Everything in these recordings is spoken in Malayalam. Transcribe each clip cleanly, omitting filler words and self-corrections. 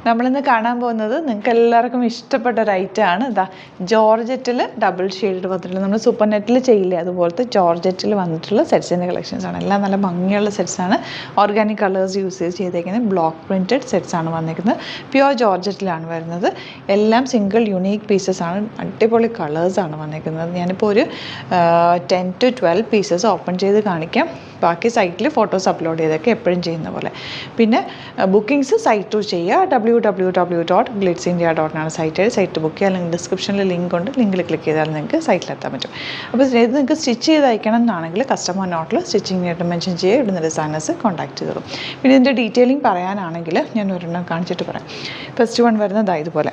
നമ്മളിന്ന് കാണാൻ പോകുന്നത് നിങ്ങൾക്ക് എല്ലാവർക്കും ഇഷ്ടപ്പെട്ട ഒരു ഐറ്റമാണ്. ഇതാ ജോർജറ്റിൽ ഡബിൾ ഷെയ്ഡ് വന്നിട്ടുള്ള നമ്മൾ സൂപ്പർ നെറ്റിൽ ചെയ്യില്ലേ അതുപോലത്തെ ജോർജറ്റിൽ വന്നിട്ടുള്ള സെറ്റ്സിൻ്റെ കളക്ഷൻസാണ്. എല്ലാം നല്ല ഭംഗിയുള്ള സെറ്റ്സാണ്. ഓർഗാനിക് കളേഴ്സ് യൂസ് ചെയ്തേക്കുന്നത് ബ്ലോക്ക് പ്രിൻറ്റഡ് സെറ്റ്സാണ് വന്നിരിക്കുന്നത്. പ്യുവർ ജോർജറ്റിലാണ് വരുന്നത്. എല്ലാം സിംഗിൾ യുണീക്ക് പീസസ് ആണ്. അടിപൊളി കളേഴ്സാണ് വന്നിരിക്കുന്നത്. ഞാനിപ്പോൾ ഒരു 10 to 12 പീസസ് ഓപ്പൺ ചെയ്ത് കാണിക്കാം. ബാക്കി സൈറ്റിൽ ഫോട്ടോസ് അപ്ലോഡ് ചെയ്തൊക്കെ എപ്പോഴും ചെയ്യുന്ന പോലെ. പിന്നെ ബുക്കിംഗ്സ് സൈറ്റ് ത്രൂ ചെയ്യുക. www.glitzindia.in ആണ് സൈറ്റ് ബുക്ക് ചെയ്യുക. അല്ലെങ്കിൽ ഡിസ്ക്രിപ്ഷനിൽ ലിങ്ക് ഉണ്ട്, ലിങ്കിൽ ക്ലിക്ക് ചെയ്താൽ നിങ്ങൾക്ക് സൈറ്റിലെത്താൻ പറ്റും. അപ്പോൾ ഇത് നിങ്ങൾക്ക് സ്റ്റിച്ച് ചെയ്ത് അയക്കണം എന്നാണെങ്കിൽ കസ്റ്റമർ നോട്ടിൽ സ്റ്റിച്ചിങ് ആയിട്ട് മെൻഷൻ ചെയ്യുക. ഇവിടുന്ന് ഡിസൈനേഴ്സ് കോൺടാക്ട് ചെയ്തോളും. പിന്നെ ഇതിൻ്റെ ഡീറ്റെയിലിംഗ് പറയാനാണെങ്കിൽ ഞാൻ ഒരെണ്ണം കാണിച്ചിട്ട് പറയാം. ഫസ്റ്റ് വൺ വരുന്നത് ഇതുപോലെ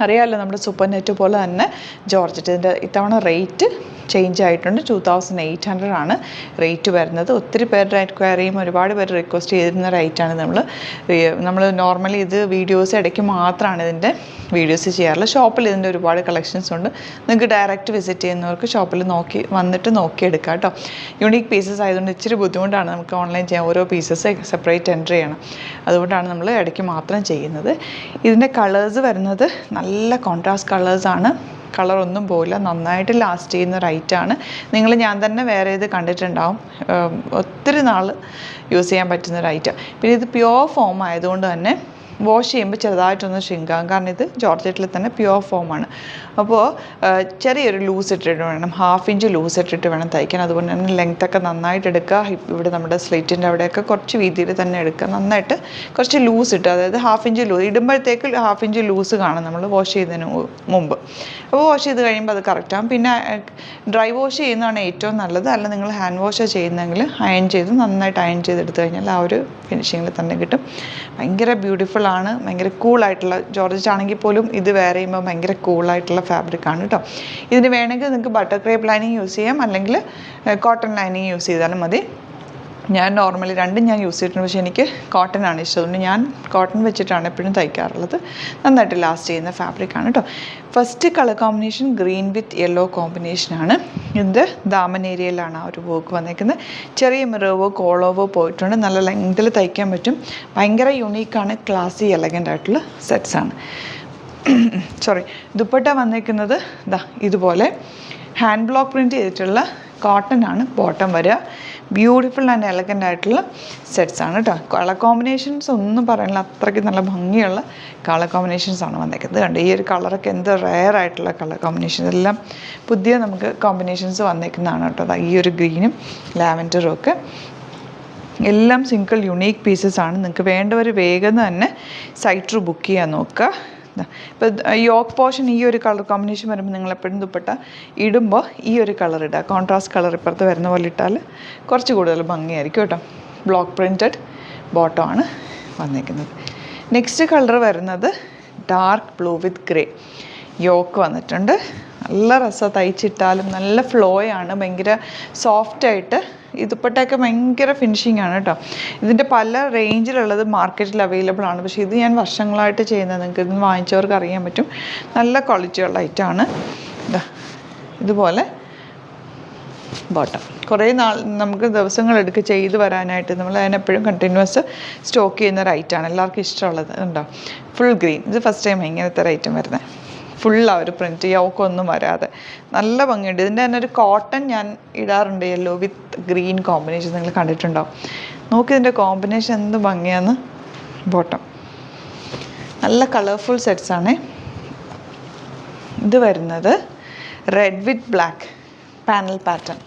അറിയാമല്ലോ, നമ്മുടെ സൂപ്പർ നെറ്റ് പോലെ തന്നെ ജോർജറ്റ്. ഇതിൻ്റെ ഇത്തവണ റേറ്റ് ചേഞ്ച് ആയിട്ടുണ്ട്. 2800 ആണ് റേറ്റ് വരുന്നത്. ഒത്തിരി പേരുടെ എൻക്വയറി ചെയ്യും, ഒരുപാട് പേര് റിക്വസ്റ്റ് ചെയ്തിരുന്ന റേറ്റാണ്. നമ്മൾ നോർമലി ഇത് വീഡിയോസ് ഇടയ്ക്ക് മാത്രമാണ് ഇതിൻ്റെ വീഡിയോസ് ചെയ്യാറുള്ളത്. ഷോപ്പിൽ ഇതിൻ്റെ ഒരുപാട് കളക്ഷൻസ് ഉണ്ട്. നിങ്ങൾക്ക് ഡയറക്റ്റ് വിസിറ്റ് ചെയ്യുന്നവർക്ക് ഷോപ്പിൽ വന്നിട്ട് നോക്കിയെടുക്കാം കേട്ടോ. യുണീക്ക് പീസസ് ആയതുകൊണ്ട് ഇച്ചിരി ബുദ്ധിമുട്ടാണ് നമുക്ക് ഓൺലൈൻ ചെയ്യാൻ. ഓരോ പീസസ് സെപ്പറേറ്റ് എൻട്രി ചെയ്യണം. അതുകൊണ്ടാണ് നമ്മൾ ഇടയ്ക്ക് മാത്രം ചെയ്യുന്നത്. ഇതിൻ്റെ കളേഴ്സ് വരുന്നത് നല്ല കോൺട്രാസ്റ്റ് കളേഴ്സാണ്. കളറൊന്നും പോയില്ല, നന്നായിട്ട് ലാസ്റ്റ് ചെയ്യുന്ന ഒരു ഐറ്റമാണ്. ഞാൻ തന്നെ വേറെ ഇത് കണ്ടിട്ടുണ്ടാവും. ഒത്തിരി നാൾ യൂസ് ചെയ്യാൻ പറ്റുന്നൊരു ഐറ്റം. പിന്നെ ഇത് പ്യുവർ ഫോം ആയതുകൊണ്ട് തന്നെ വാഷ് ചെയ്യുമ്പോൾ ചെറുതായിട്ടൊന്ന് ഷ്രിങ്കാകും. കാരണം ഇത് ജോർജറ്റിൽ തന്നെ പ്യുവർ ഫോമാണ്. അപ്പോൾ ചെറിയൊരു ലൂസ് ഇട്ടിട്ട് വേണം, 1/2 ഇഞ്ച് ലൂസ് ഇട്ടിട്ട് വേണം തയ്ക്കാൻ. അതുകൊണ്ട് തന്നെ ലെങ്ത്തൊക്കെ നന്നായിട്ട് എടുക്കുക. ഇവിടെ നമ്മുടെ സ്ലിറ്റിൻ്റെ അവിടെയൊക്കെ കുറച്ച് വീതിയിൽ തന്നെ എടുക്കുക. നന്നായിട്ട് കുറച്ച് ലൂസ് ഇട്ട്, അതായത് 1/2 ഇഞ്ച് ലൂസ് ഇടുമ്പോഴത്തേക്ക് 1/2 ഇഞ്ച് ലൂസ് കാണും നമ്മൾ വാഷ് ചെയ്യുന്നതിന് മുമ്പ്. അപ്പോൾ വാഷ് ചെയ്ത് കഴിയുമ്പോൾ അത് കറക്റ്റാകും. പിന്നെ ഡ്രൈ വാഷ് ചെയ്യുന്നതാണ് ഏറ്റവും നല്ലത്. അല്ല നിങ്ങൾ ഹാൻഡ് വാഷ് ചെയ്യുന്നെങ്കിൽ നന്നായിട്ട് അയൺ ചെയ്തെടുത്ത് കഴിഞ്ഞാൽ ആ ഒരു ഫിനിഷിങ്ങിൽ തന്നെ കിട്ടും. ഭയങ്കര ബ്യൂട്ടിഫുൾ ആണ്. ഭയങ്കര കൂളായിട്ടുള്ള ജോർജറ്റ് ആണെങ്കിൽ പോലും ഇത് വെയർ ചെയ്യുമ്പോൾ ഭയങ്കര കൂളായിട്ടുള്ള ഫാബ്രിക്കാണ് കേട്ടോ. ഇതിന് വേണമെങ്കിൽ നിങ്ങൾക്ക് ബട്ടർ ക്രേപ്പ് ലൈനിങ് യൂസ് ചെയ്യാം, അല്ലെങ്കിൽ കോട്ടൺ ലൈനിങ് യൂസ് ചെയ്താലും മതി. ഞാൻ നോർമലി രണ്ടും യൂസ് ചെയ്തിട്ടുണ്ട്. പക്ഷേ എനിക്ക് കോട്ടൺ ആണ് ഇഷ്ടം. അതുകൊണ്ട് ഞാൻ കോട്ടൺ വെച്ചിട്ടാണ് എപ്പോഴും തയ്ക്കാറുള്ളത്. നന്നായിട്ട് ലാസ്റ്റ് ചെയ്യുന്ന ഫാബ്രിക്കാണ് കേട്ടോ. ഫസ്റ്റ് കളർ കോമ്പിനേഷൻ ഗ്രീൻ വിത്ത് യെല്ലോ കോമ്പിനേഷനാണ്. ഇത് ദാമൻ ഏരിയയിലാണ് ആ ഒരു വർക്ക് വന്നേക്കുന്നത്. ചെറിയ മിറർ വർക്ക്, ഓൾ ഓവർ പോയിട്ടുണ്ട്. നല്ല ലെങ്തിൽ തയ്ക്കാൻ പറ്റും. ഭയങ്കര യുണീക്കാണ്, ക്ലാസി എലഗൻ്റ് ആയിട്ടുള്ള സെറ്റ്സാണ്. ദുപ്പട്ട വന്നേക്കുന്നത് ഇതുപോലെ ഹാൻഡ് ബ്ലോക്ക് പ്രിൻറ്റ് ചെയ്തിട്ടുള്ള കോട്ടൺ ആണ് ബോട്ടം വരിക. ബ്യൂട്ടിഫുൾ ആൻഡ് എലഗൻ്റ് ആയിട്ടുള്ള സെറ്റ്സാണ് കേട്ടോ. കളർ കോമ്പിനേഷൻസ് ഒന്നും പറയാനില്ല, അത്രയ്ക്ക് നല്ല ഭംഗിയുള്ള കളർ കോമ്പിനേഷൻസ് ആണ് വന്നേക്കുന്നത്. കണ്ട് ഈ ഒരു കളറൊക്കെ എന്ത് റെയർ ആയിട്ടുള്ള കളർ കോമ്പിനേഷൻസ്, എല്ലാം പുതിയ നമുക്ക് കോമ്പിനേഷൻസ് വന്നേക്കുന്നതാണ് കേട്ടോ. ഈ ഒരു ഗ്രീനും ലാവൻഡറും ഒക്കെ എല്ലാം സിംഗിൾ യുണീക്ക് പീസസ് ആണ്. നിങ്ങൾക്ക് വേണ്ടവർ വേഗം തന്നെ സൈറ്റ് ത്രൂ ബുക്ക് ചെയ്യാൻ നോക്കുക. ഇപ്പോൾ യോക്ക് പോർഷൻ ഈ ഒരു കളർ കോമ്പിനേഷൻ വരുമ്പോൾ നിങ്ങളെപ്പോഴും ദുപ്പട്ട ഇടുമ്പോൾ ഈ ഒരു കളർ ഇടുക. കോൺട്രാസ്റ്റ് കളർ ഇപ്പുറത്ത് വരുന്ന പോലെ ഇട്ടാൽ കുറച്ച് കൂടുതൽ ഭംഗിയായിരിക്കും കേട്ടോ. ബ്ലോക്ക് പ്രിൻറ്റഡ് ബോട്ടമാണ് വന്നിരിക്കുന്നത്. നെക്സ്റ്റ് കളർ വരുന്നത് dark blue with grey. Yoke വന്നിട്ടുണ്ട്. നല്ല രസം, തയ്ച്ചിട്ടാലും നല്ല ഫ്ലോയാണ്. ഭയങ്കര സോഫ്റ്റായിട്ട് ഈ ദുപ്പട്ടയൊക്കെ ഭയങ്കര ഫിനിഷിംഗ് ആണ് കേട്ടോ. ഇതിൻ്റെ പല റേഞ്ചിലുള്ളത് മാർക്കറ്റിൽ അവൈലബിൾ ആണ്. പക്ഷേ ഇത് ഞാൻ വർഷങ്ങളായിട്ട് ചെയ്യുന്നത്, നിങ്ങൾക്ക് ഇന്ന് വാങ്ങിച്ചവർക്ക് അറിയാൻ പറ്റും. നല്ല ക്വാളിറ്റിയുള്ള ഐറ്റമാണ്. ഇതുപോലെ ബോട്ടം കുറേ നാൾ നമുക്ക് ദിവസങ്ങളെടുക്കുക ചെയ്ത് വരാനായിട്ട്. നമ്മൾ അതിനെപ്പോഴും കണ്ടിന്യൂസ് സ്റ്റോക്ക് ചെയ്യുന്ന ഒരു ഐറ്റമാണ്. എല്ലാവർക്കും ഇഷ്ടമുള്ളത് ഉണ്ടോ. Full green. ഇത് ഫസ്റ്റ് ടൈം ഇങ്ങനത്തെ ഒരു ഐറ്റം വരുന്നത്. ഫുൾ ആ ഒരു പ്രിൻറ്റ് യോക്കൊന്നും വരാതെ നല്ല ഭംഗിയുണ്ട്. ഇതിൻ്റെ തന്നെ ഒരു കോട്ടൺ ഞാൻ ഇടാറുണ്ട്, യെല്ലോ വിത്ത് ഗ്രീൻ കോമ്പിനേഷൻ. നിങ്ങൾ കണ്ടിട്ടുണ്ടാവും. നോക്കി ഇതിൻ്റെ കോമ്പിനേഷൻ എന്ത് ഭംഗിയാന്ന്. ബോട്ടം നല്ല കളർഫുൾ സെറ്റ്സാണ്. ഇത് വരുന്നത് read with black panel pattern.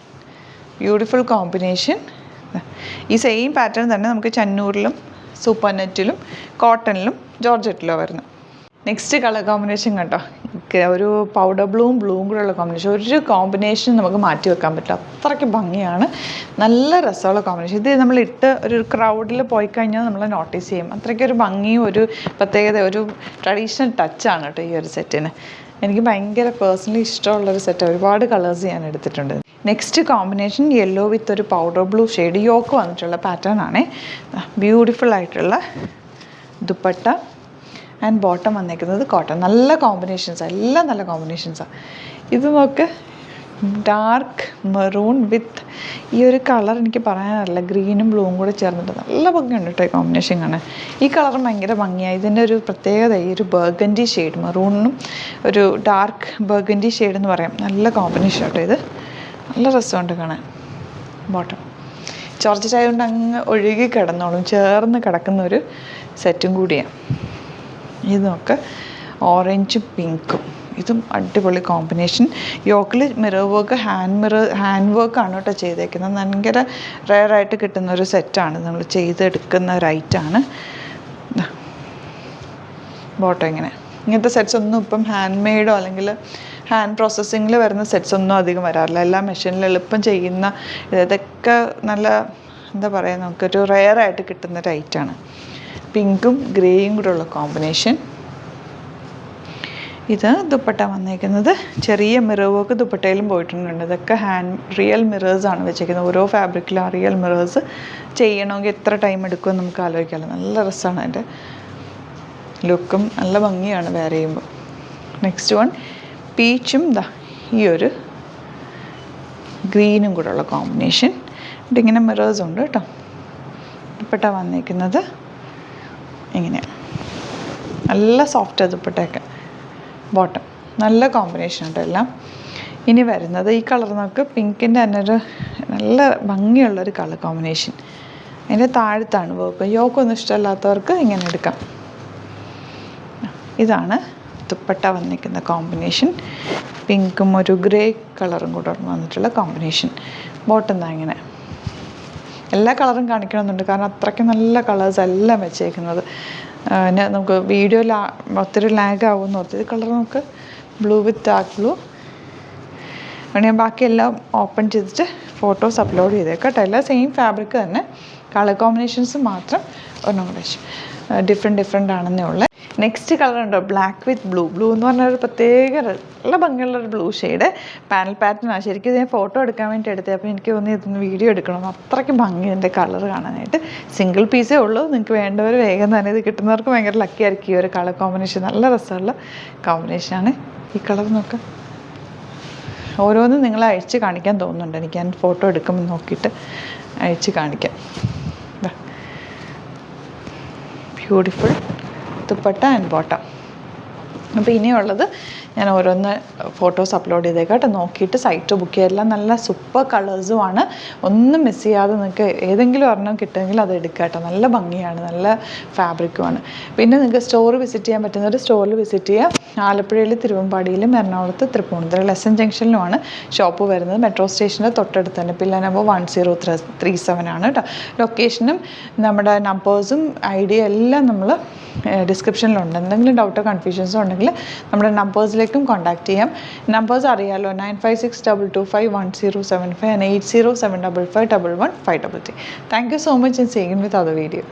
Beautiful combination. ഈ സെയിം പാറ്റേൺ തന്നെ നമുക്ക് ചന്നൂരിലും സൂപ്പർ നെറ്റിലും കോട്ടണിലും ജോർജറ്റിലും വരുന്നു. നെക്സ്റ്റ് കളർ കോമ്പിനേഷൻ കേട്ടോ, ഒരു പൗഡർ ബ്ലൂവും കൂടെ ഉള്ള കോമ്പിനേഷൻ. ഒരു കോമ്പിനേഷൻ നമുക്ക് മാറ്റി വെക്കാൻ പറ്റില്ല, അത്രയ്ക്ക് ഭംഗിയാണ്. നല്ല രസമുള്ള കോമ്പിനേഷൻ. ഇത് നമ്മളിട്ട് ഒരു ക്രൗഡിൽ പോയി കഴിഞ്ഞാൽ നമ്മൾ നോട്ടീസ് ചെയ്യും. അത്രയ്ക്കൊരു ഭംഗിയും ഒരു പ്രത്യേകത, ഒരു ട്രഡീഷണൽ ടച്ചാണ് കേട്ടോ ഈ ഒരു സെറ്റിന്. എനിക്ക് ഭയങ്കര പേഴ്സണലി ഇഷ്ടമുള്ളൊരു സെറ്റ്. ഒരുപാട് കളേഴ്സ് ഞാൻ എടുത്തിട്ടുണ്ട്. നെക്സ്റ്റ് കോമ്പിനേഷൻ യെല്ലോ വിത്ത് ഒരു പൗഡർ ബ്ലൂ ഷെയ്ഡ് യോക്ക് വന്നിട്ടുള്ള പാറ്റേൺ ആണ്. ബ്യൂട്ടിഫുൾ ആയിട്ടുള്ള ദുപ്പട്ട ആൻഡ് ബോട്ടം വന്നേക്കുന്നത് കോട്ടൺ. നല്ല കോമ്പിനേഷൻസാണ്, എല്ലാം നല്ല കോമ്പിനേഷൻസാണ്. ഇത് നോക്ക്, ഡാർക്ക് മെറൂൺ വിത്ത് ഈ ഒരു കളർ എനിക്ക് പറയാനറിയില്ല, ഗ്രീനും ബ്ലൂവും കൂടെ ചേർന്നിട്ട് നല്ല ഭംഗിയുണ്ട് കേട്ടോ ഈ കോമ്പിനേഷൻ കാണാൻ. ഈ കളർ ഭയങ്കര ഭംഗിയായി. ഇതിൻ്റെ ഒരു പ്രത്യേകത ഈ ഒരു ബർഗൻഡി ഷെയ്ഡ്, മെറൂണിനും ഒരു ഡാർക്ക് ബർഗൻഡി ഷെയ്ഡ് എന്ന് പറയാം. നല്ല കോമ്പിനേഷൻ കേട്ടോ ഇത്, നല്ല രസമുണ്ട് കാണാൻ. ബോട്ടം ജോർജറ്റ് ആയതുകൊണ്ട് അങ്ങ് ഒഴുകി കിടന്നോളും, ചേർന്ന് കിടക്കുന്ന ഒരു സെറ്റും കൂടിയാണ് ഇത്. നോക്ക്, ഓറഞ്ചും പിങ്കും, ഇതും അടിപൊളി കോമ്പിനേഷൻ. യോക്കിൽ മിറർ വർക്ക്, ഹാൻഡ് വർക്കാണ് കേട്ടോ ചെയ്തേക്കുന്നത്. ഭയങ്കര റെയറായിട്ട് കിട്ടുന്ന ഒരു സെറ്റാണ്, നമ്മൾ ചെയ്തെടുക്കുന്ന ഒരു ഐറ്റാണ്. ബോട്ടം ഇങ്ങനത്തെ സെറ്റ്സ് ഒന്നും ഇപ്പം ഹാൻഡ് മെയ്ഡോ അല്ലെങ്കിൽ ഹാൻഡ് പ്രോസസ്സിങ്ങിൽ വരുന്ന സെറ്റ്സ് ഒന്നും അധികം വരാറില്ല. എല്ലാം മെഷീനിൽ എളുപ്പം ചെയ്യുന്ന, ഇതൊക്കെ നല്ല എന്താ പറയുക, നമുക്കൊരു റെയറായിട്ട് കിട്ടുന്നൊരു ഐറ്റാണ്. പിങ്കും ഗ്രേയും കൂടെ ഉള്ള കോമ്പിനേഷൻ. ഇത് ദുപ്പട്ട വന്നേക്കുന്നത് ചെറിയ മിറർ വർക്ക് ദുപ്പട്ടയിലും പോയിട്ടുണ്ട്. ഇതൊക്കെ റിയൽ മിറേഴ്സാണ് വെച്ചേക്കുന്നത്. ഓരോ ഫാബ്രിക്കിലും ആ റിയൽ മിറേഴ്സ് ചെയ്യണമെങ്കിൽ എത്ര ടൈം എടുക്കുമെന്ന് നമുക്ക് ആലോചിക്കാമല്ലോ. നല്ല രസമാണ് അതിൻ്റെ ലുക്കും, നല്ല ഭംഗിയാണ് വെയർ ചെയ്യുമ്പോൾ. നെക്സ്റ്റ് വൺ പീച്ചും ഈ ഒരു ഗ്രീനും കൂടെ ഉള്ള കോമ്പിനേഷൻ. ഇതിങ്ങനെ മിറേഴ്സ് ഉണ്ട് കേട്ടോ. ദുപ്പട്ട വന്നേക്കുന്നത് ഇങ്ങനെയാണ്, നല്ല സോഫ്റ്റ് ദുപ്പട്ടയൊക്കെ. ബോട്ടം നല്ല കോമ്പിനേഷൻ ഉണ്ട് എല്ലാം. ഇനി വരുന്നത് ഈ കളർ നമുക്ക് പിങ്കിൻ്റെ തന്നെ ഒരു നല്ല ഭംഗിയുള്ളൊരു കളർ കോമ്പിനേഷൻ. അതിൻ്റെ താഴത്താണ് വർക്ക്. യോക്കൊന്നും ഇഷ്ടമല്ലാത്തവർക്ക് ഇങ്ങനെ എടുക്കാം. ഇതാണ് ദുപ്പട്ട വന്നിരിക്കുന്ന കോമ്പിനേഷൻ. പിങ്കും ഒരു ഗ്രേ കളറും കൂടെ വന്നിട്ടുള്ള കോമ്പിനേഷൻ. ബോട്ടം എന്താ ഇങ്ങനെ. എല്ലാ കളറും കാണിക്കണമെന്നുണ്ട്, കാരണം അത്രയ്ക്ക് നല്ല കളേഴ്സ് എല്ലാം വെച്ചേക്കുന്നത്. പിന്നെ നമുക്ക് വീഡിയോയിൽ ഒത്തിരി ലാഗ് ആകുമെന്ന് ഓർത്ത് ഈ കളർ നമുക്ക് ബ്ലൂ വിത്ത് ഡാർക്ക് ബ്ലൂ. ഞാൻ ബാക്കിയെല്ലാം ഓപ്പൺ ചെയ്തിട്ട് ഫോട്ടോസ് അപ്ലോഡ് ചെയ്തേക്കാം കേട്ടോ. എല്ലാം സെയിം ഫാബ്രിക് തന്നെ, കളർ കോമ്പിനേഷൻസ് മാത്രം ഒന്നും കൂടെ ഡിഫറെൻ്റ് ആണെന്നേ ഉള്ളൂ. നെക്സ്റ്റ് കളർ ഉണ്ടോ, ബ്ലാക്ക് വിത്ത് ബ്ലൂ എന്ന് പറഞ്ഞൊരു പ്രത്യേക നല്ല ഭംഗിയുള്ളൊരു ബ്ലൂ ഷെയ്ഡ്. പാനൽ പാറ്റേണാണ്. ശരിക്കും ഞാൻ ഫോട്ടോ എടുക്കാൻ വേണ്ടി എടുത്തത്, അപ്പോൾ എനിക്ക് തോന്നി ഇതൊന്ന് വീഡിയോ എടുക്കണം. അത്രയ്ക്ക് ഭംഗി ഇതിൻ്റെ കളർ കാണാനായിട്ട്. സിംഗിൾ പീസേ ഉള്ളൂ, നിങ്ങൾക്ക് വേണ്ടവർ വേഗം തന്നെ. ഇത് കിട്ടുന്നവർക്ക് ഭയങ്കര ലക്കി ആയിരിക്കും ഈ ഒരു കളർ കോമ്പിനേഷൻ. നല്ല രസമുള്ള കോമ്പിനേഷനാണ് ഈ കളർ. നോക്കാം, ഓരോന്നും നിങ്ങളെ അഴിച്ച് കാണിക്കാൻ തോന്നുന്നുണ്ട് എനിക്ക്. ഞാൻ ഫോട്ടോ എടുക്കുമ്പോൾ നോക്കിയിട്ട് അഴിച്ച് കാണിക്കാം. Beautiful dupatta and bottom. അപ്പോൾ ഇനിയുള്ളത് ഞാൻ ഓരോന്ന് ഫോട്ടോസ് അപ്ലോഡ് ചെയ്തേക്കാം കേട്ടോ. നോക്കിയിട്ട് സൈറ്റ് ബുക്ക് ചെയ്യുക. എല്ലാം നല്ല സൂപ്പർ കളേഴ്സുമാണ്. ഒന്നും മിസ് ചെയ്യാതെ നിങ്ങൾക്ക് ഏതെങ്കിലും ഒരെണ്ണം കിട്ടുമെങ്കിൽ അത് എടുക്കുക കേട്ടോ. നല്ല ഭംഗിയാണ്, നല്ല ഫാബ്രിക്കുമാണ്. പിന്നെ നിങ്ങൾക്ക് സ്റ്റോർ വിസിറ്റ് ചെയ്യാൻ പറ്റുന്നൊരു സ്റ്റോറിൽ വിസിറ്റ് ചെയ്യുക. ആലപ്പുഴയിൽ, തിരുവമ്പാടിയിലും, എറണാകുളത്ത്, തൃപ്പൂണിത്തുറ എസ് എൻ ജംഗ്ഷനിലുമാണ് ഷോപ്പ് വരുന്നത്. മെട്രോ സ്റ്റേഷൻ്റെ തൊട്ടടുത്ത് തന്നെ. പില്ല നമ്പർ 1037 ആണ് കേട്ടോ. ലൊക്കേഷനും നമ്മുടെ നമ്പേഴ്സും ID എല്ലാം നമ്മൾ ഡിസ്ക്രിപ്ഷനിലുണ്ട്. എന്തെങ്കിലും ഡൗട്ടോ കൺഫ്യൂഷൻസോ ഉണ്ടെങ്കിൽ നമ്മുടെ നമ്പേഴ്സിലേക്കും കോൺടാക്ട് ചെയ്യാം. നമ്പേഴ്സ് അറിയാമല്ലോ, 9562251075 and 8075551153. Thank you so much and see you with other video.